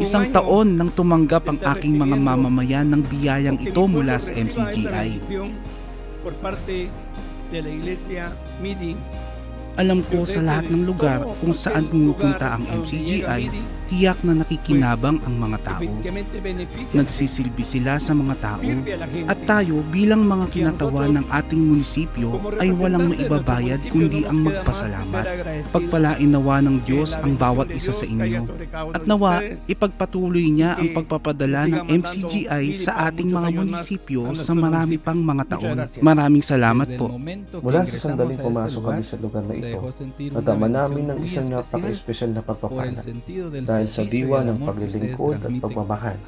Isang taon nang tumanggap ang aking mga mamamayan ng biyayang ito mula sa MCGI. Alam ko sa lahat ng lugar kung saan pumupunta ang MCGI, tiyak na nakikinabang ang mga tao. Nagsisilbi sila sa mga tao at tayo bilang mga kinatawan ng ating munisipyo ay walang maibabayad kundi ang magpasalamat. Pagpalain nawa ng Diyos ang bawat isa sa inyo at nawa ipagpatuloy niya ang pagpapadala ng MCGI sa ating mga munisipyo sa marami pang mga taon. Maraming salamat po. Mula sa sandaling pumasok kami sa lugar na ito, nadama namin ng isang napaka-espesyal na pagpapala dahil sa diwa ng paglilingkod at pagmamahal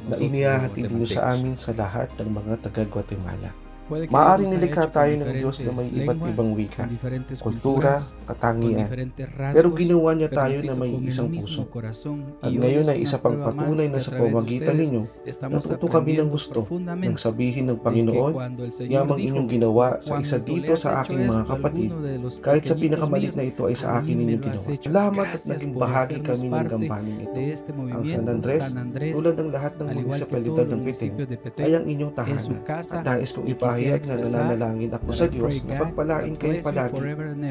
na inihahatid niyo sa amin sa lahat ng mga taga-Guatemala. Maaaring nilikha tayo ng Diyos na may iba't ibang wika, kultura, katangian, pero ginawa niya tayo na may isang puso. At ngayon ay isa pang patunay na sa pamamagitan ninyo, natuto kami ng gusto ng sabihin ng Panginoon, yamang inyong ginawa sa isa dito sa aking mga kapatid, kahit sa pinakamalit na ito ay sa akin ninyong ginawa. Salamat at naging bahagi kami ng gampaning ito. Ang San Andres, tulad ng lahat ng munisipalidad ng Petén, ay ang inyong tahanan. At nais kong ipahayag na nananalangin ako sa Diyos na pagpalain kayo palagi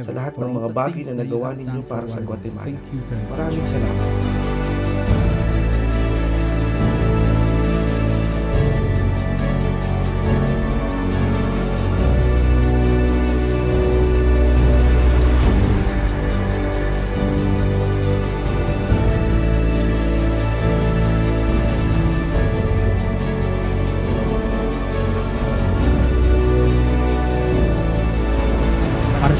sa lahat ng mga bagay na nagawa ninyo para sa Guatemala. Maraming salamat.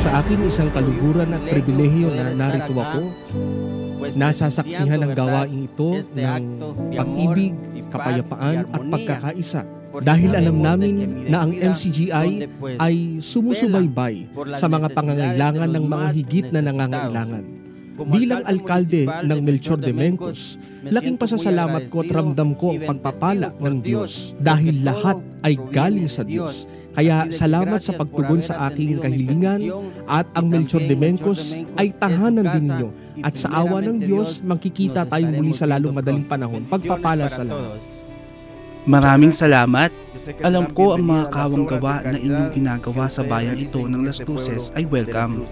Sa akin isang kaluguran at pribilehiyo na narito ako, nasasaksihan ng gawain ito ng pag-ibig, kapayapaan at pagkakaisa. Dahil alam namin na ang MCGI ay sumusubaybay sa mga pangangailangan ng mga higit na nangangailangan. Bilang alkalde ng Melchor de Mencos, laking pasasalamat ko at ramdam ko ang pagpapala ng Diyos dahil lahat ay galing sa Diyos. Kaya salamat sa pagtugon sa aking kahilingan at ang Melchor de Mencos ay tahanan din ninyo at sa awa ng Diyos makikita tayo muli sa lalong madaling panahon. Pagpapala sa lahat. Maraming salamat. Alam ko ang mga kawang gawa na inyong ginagawa sa bayang ito ng Las Cruces ay welcome.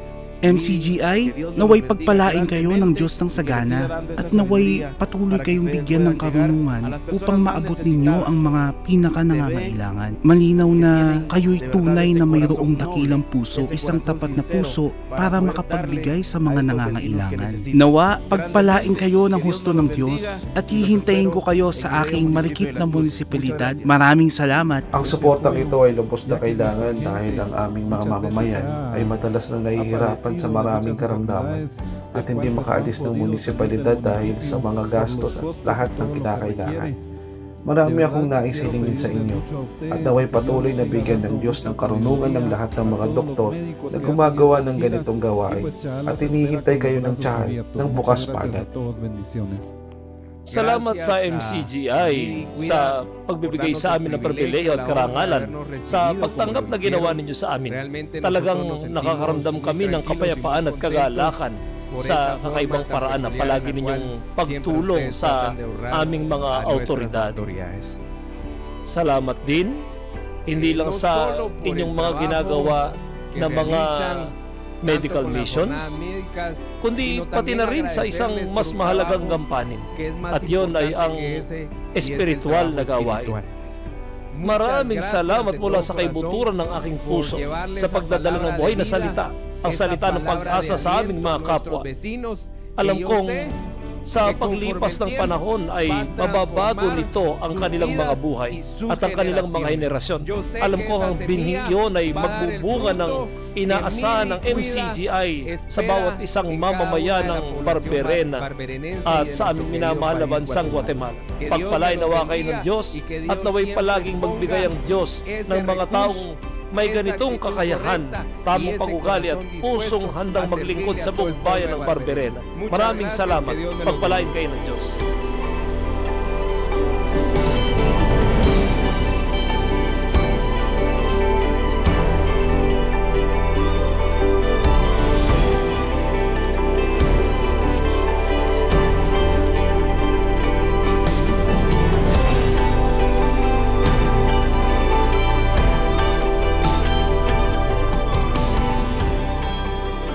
MCGI, naway pagpalain kayo ng Diyos ng sagana at naway patuloy kayong bigyan ng karunungan upang maabot ninyo ang mga pinaka-nangangailangan. Malinaw na kayo'y tunay na mayroong dakilang puso, isang tapat na puso para makapagbigay sa mga nangangailangan. Nawa, pagpalain kayo ng husto ng Diyos at hihintayin ko kayo sa aking marikit na munisipalidad. Maraming salamat. Ang suportang ito ay lubos na kailangan dahil ang aming mga mamamayan ay madalas na nahihirapan sa maraming karamdaman at hindi makaalis ng munisipalidad dahil sa mga gastos at lahat ng kinakailangan. Marami akong nais hilingin sa inyo at naway patuloy na bigyan ng Diyos ng karunungan ng lahat ng mga doktor na gumagawa ng ganitong gawain at hinihintay kayo ng tiyahan ng bukas palad. Salamat sa MCGI sa pagbibigay sa amin ng pribilehiyo at karangalan sa pagtanggap na ginawa ninyo sa amin. Talagang nakakaramdam kami ng kapayapaan at kagalakan sa kakaibang paraan na palagi ninyong pagtulong sa aming mga autoridad. Salamat din, hindi lang sa inyong mga ginagawa na mga medical missions, kundi pati na rin sa isang mas mahalagang gampanin, at yon ay ang espiritual na gawain. Maraming salamat mula sa kaibuturan ng aking puso sa pagdadala ng buhay na salita, ang salita ng pag-asa sa aming mga kapwa. Alam kong sa paglipas ng panahon ay mababago nito ang kanilang mga buhay at ang kanilang mga henerasyon. Alam ko ang binhi iyon ay magbubunga ng inaasahan ng MCGI sa bawat isang mamamayan ng Barberena at sa aming minamahal na bansang Guatemala. Pagpalain nawa kayo ng Diyos at naway palaging magbigay ang Diyos ng mga taong may ganitong kakayahan, tamang pag-ugali at pusong handang maglingkod sa buong bayan ng Barberena. Maraming salamat. Pagpalain kayo ng Diyos.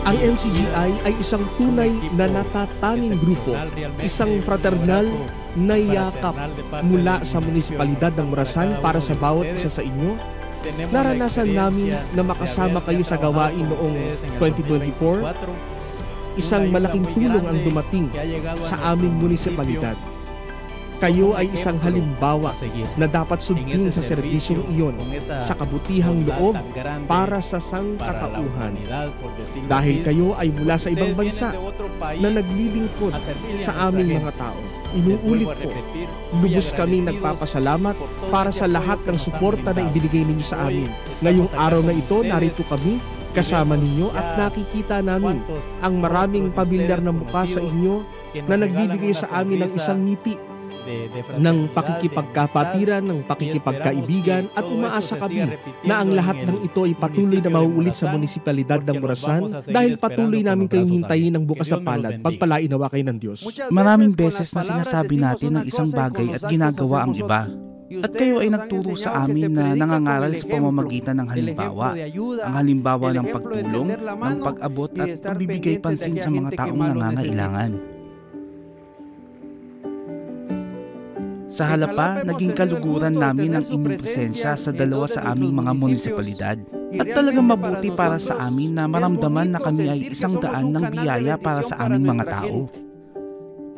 Ang MCGI ay isang tunay na natatanging grupo, isang fraternal na yakap mula sa munisipalidad ng Morazan para sa bawat isa sa inyo. Naranasan namin na makasama kayo sa gawain noong 2024. Isang malaking tulong ang dumating sa aming munisipalidad. Kayo ay isang halimbawa na dapat sundin sa serbisyong iyon sa kabutihang loob para sa sangkatauhan. Dahil kayo ay mula sa ibang bansa na naglilingkod sa aming mga tao. Inuulit ko, lubos kaming nagpapasalamat para sa lahat ng suporta na ibinigay ninyo sa amin. Ngayong araw na ito, narito kami kasama ninyo at nakikita namin ang maraming pamilyar na mukha sa inyo na nagbibigay sa amin ng isang ngiti ng pakikipagkapatiran, ng pakikipagkaibigan at umaasa kami na ang lahat ng ito ay patuloy na mauulit sa munisipalidad ng Morazan dahil patuloy namin kayong hintayin ng bukas na palad. Pagpalain nawa kayo ng Diyos. Maraming beses na sinasabi natin ang isang bagay at ginagawa ang iba. At kayo ay nagturo sa amin na nangangaral sa pamamagitan ng halimbawa. Ang halimbawa ng pagtulong, ng pag-abot at pagbibigay pansin sa mga taong nangangailangan. Sa halapa, naging kaluguran namin ang inyong presensya sa dalawa sa aming mga munisipalidad. At talagang mabuti para sa amin na maramdaman na kami ay isang daan ng biyaya para sa aming mga tao.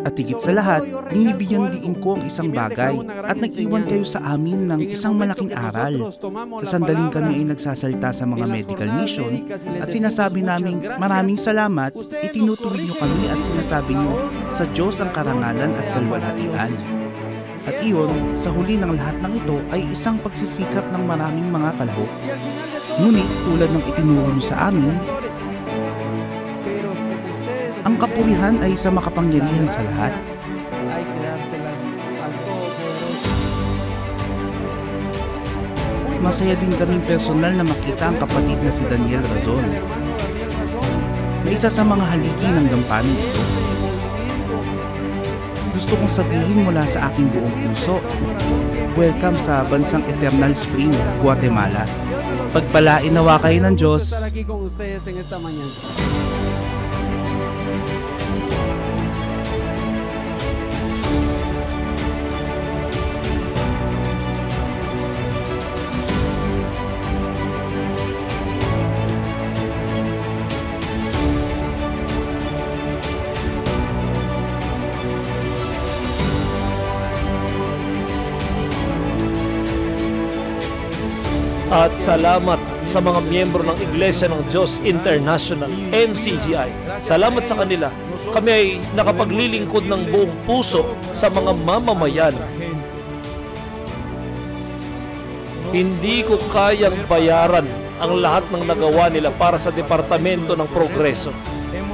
At higit sa lahat, binibigyan diin ko ang isang bagay at nag-iwan kayo sa amin ng isang malaking aral. Sa sandaling kami ay nagsasalita sa mga medical mission at sinasabi namin maraming salamat, itinutuloy niyo kami at sinasabi niyo sa Diyos ang karangalan at kalwalhatian. At iyon, sa huli ng lahat ng ito ay isang pagsisikap ng maraming mga kalahok. Ngunit tulad ng itinuro niyo sa amin, ang kapurihan ay sa makapangyarihan sa lahat. Masaya din kaming personal na makita ang kapatid na si Daniel Razon, na isa sa mga haligi ng gampanin ito. Gusto kong sabihin mula sa aking buong puso, welcome sa bansang Eternal Spring, Guatemala. Pagpalain nawa kayo ng Diyos. At salamat sa mga miyembro ng Iglesia ng Diyos International, MCGI. Salamat sa kanila. Kami ay nakapaglilingkod ng buong puso sa mga mamamayan. Hindi ko kayang bayaran ang lahat ng nagawa nila para sa Departamento ng Progreso.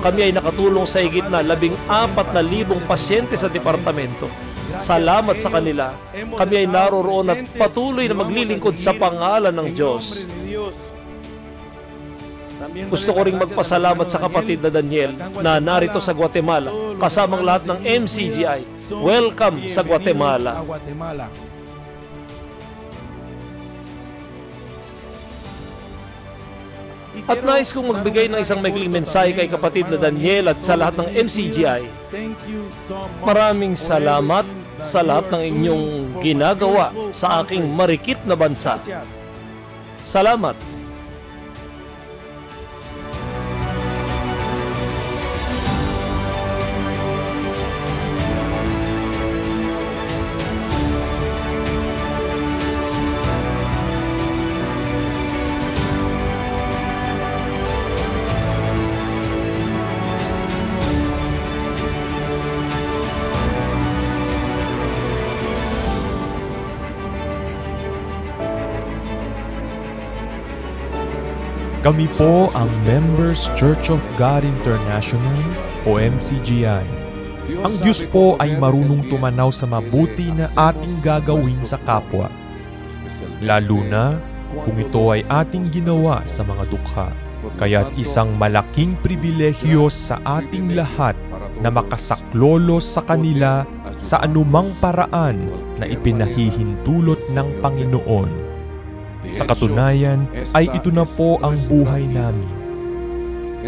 Kami ay nakatulong sa higit na 14,000 pasyente sa departamento. Salamat sa kanila. Kami ay naroroon at patuloy na maglilingkod sa pangalan ng Diyos. Gusto ko ring magpasalamat sa kapatid na Daniel na narito sa Guatemala, kasamang lahat ng MCGI. Welcome sa Guatemala. At nais kong magbigay ng isang maikling mensahe kay kapatid na Daniel at sa lahat ng MCGI. Maraming salamat sa lahat ng inyong ginagawa sa aking marikit na bansa. Salamat. Kami po ang Members Church of God International o MCGI. Ang Diyos po ay marunong tumanaw sa mabuti na ating gagawin sa kapwa, lalo na kung ito ay ating ginawa sa mga dukha. Kaya't isang malaking pribilehyo sa ating lahat na makasaklolo sa kanila sa anumang paraan na ipinahihintulot ng Panginoon. Sa katunayan ay ito na po ang buhay namin.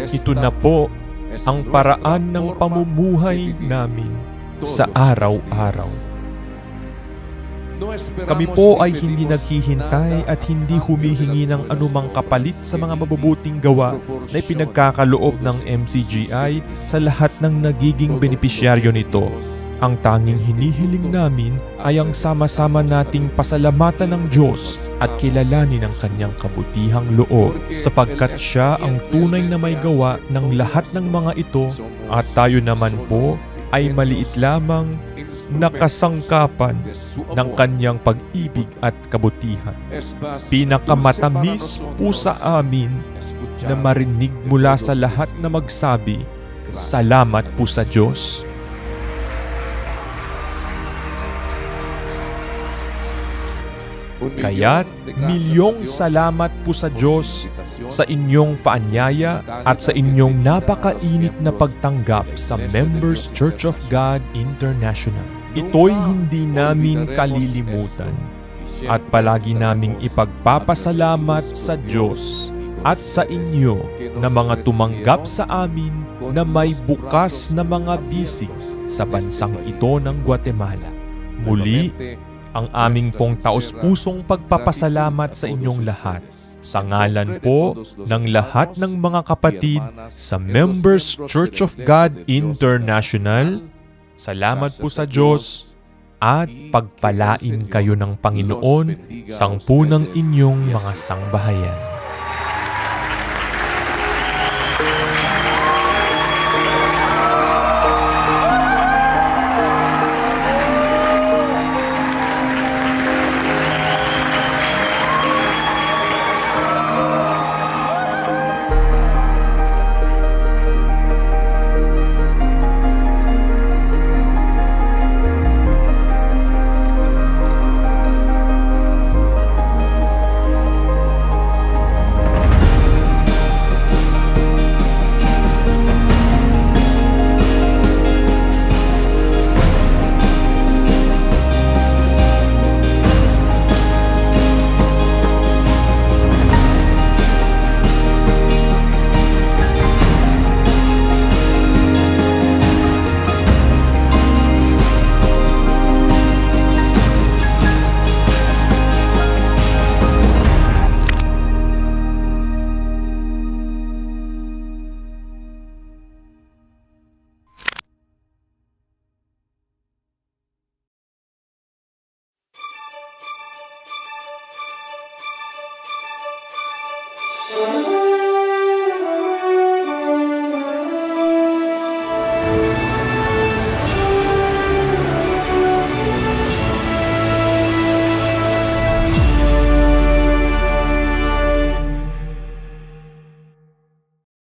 Ito na po ang paraan ng pamumuhay namin sa araw-araw. Kami po ay hindi naghihintay at hindi humihingi ng anumang kapalit sa mga mabubuting gawa na ipinagkakaloob ng MCGI sa lahat ng nagiging benepisyaryo nito. Ang tanging hinihiling namin ay ang sama-sama nating pasalamatan ng Diyos at kilalanin ang kanyang kabutihang loob, sapagkat siya ang tunay na may gawa ng lahat ng mga ito at tayo naman po ay maliit lamang na kasangkapan ng kanyang pag-ibig at kabutihan. Pinakamatamis po sa amin na marinig mula sa lahat na magsabi, "Salamat po sa Diyos." Kaya't milyong salamat po sa Diyos sa inyong paanyaya at sa inyong napakainit na pagtanggap sa Members Church of God International. Ito'y hindi namin kalilimutan at palagi naming ipagpapasalamat sa Diyos at sa inyo na mga tumanggap sa amin na may bukas na mga bisig sa bansang ito ng Guatemala. Muli, ang aming pong taos-pusong pagpapasalamat sa inyong lahat. Sa ngalan po ng lahat ng mga kapatid sa Members Church of God International, salamat po sa Diyos at pagpalain kayo ng Panginoon sangpu ng inyong mga sangbahayan.